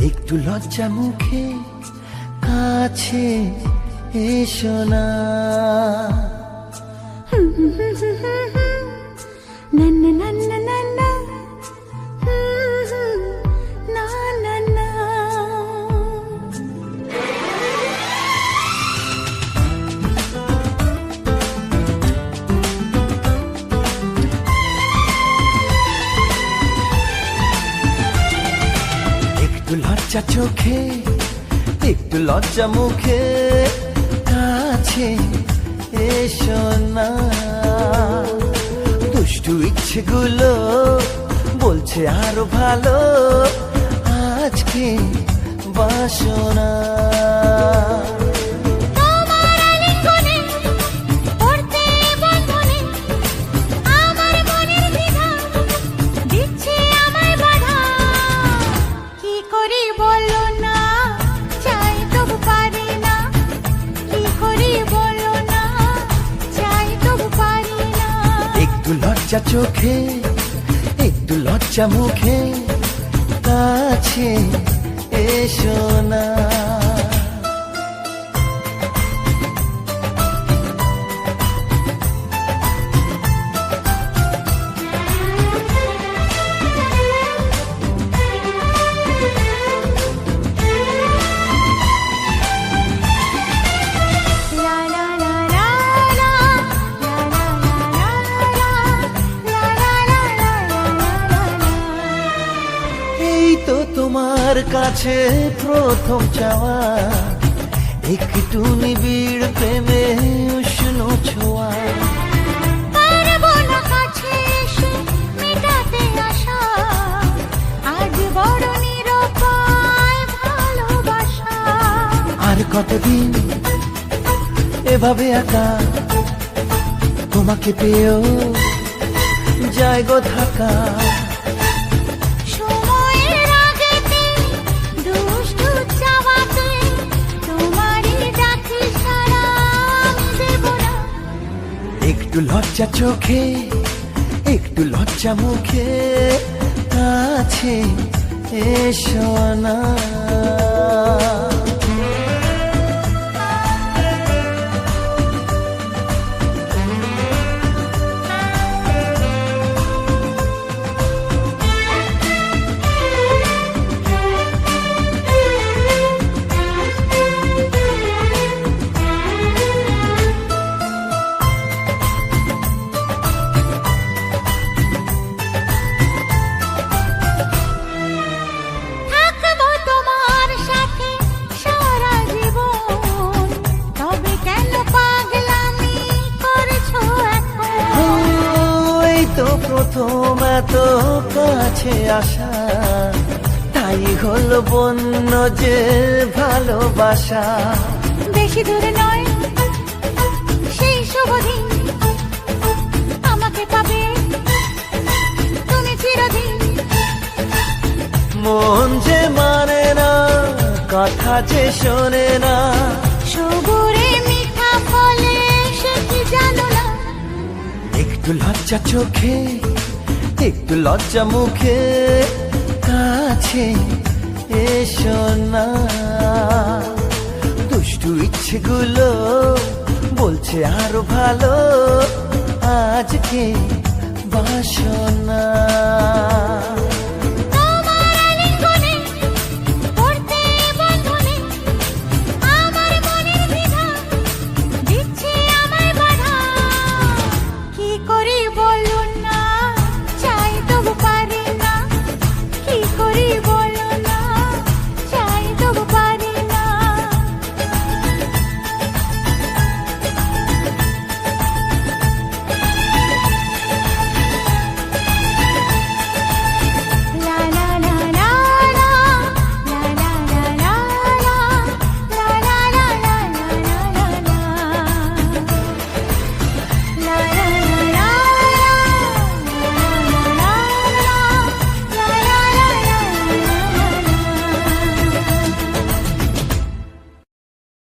একটু লজ্জা মুখে কাছে এসো না। একটু লজ্জা চোখে একটু লজ্জা মুখে কাছে এসো না। দুষ্টু ইচ্ছেগুলো বলছে আরো ভালো আজকে বাসনা। একটু লজ্জা চোখে একটু লজ্জা মুখে কাছে এসো না। তোমার কাছে প্রথম চাওয়া একটু নিবিড় প্রেমে উষ্ণ ছোঁয়া। পারবো না কাছে এসে মেটাতে আশা আজ বড় নিরুপায় ভালোবাসা। আর কতদিন এভাবে একা তোমাকে পেয়েও যায় গো থাকা। একটু লজ্জা চোখে একটু লজ্জা মুখে কাছে এসো না। প্রথম এত কাছে আসা তাই হলো বন্য যে ভালোবাসা। বেশি দূরে নয় সেই শুভ দিন আমাকে পাবে তুমি চিরদিন। মন যে মানে না কথা যে শোনে না সবুরে মিঠা ফলে সে কি জানো না। একটু লজ্জা চোখে একটু লজ্জা মুখে কাছে এসো না। দুষ্টু ইচ্ছেগুলো বলছে আরো ভালো আজকে বাসনা।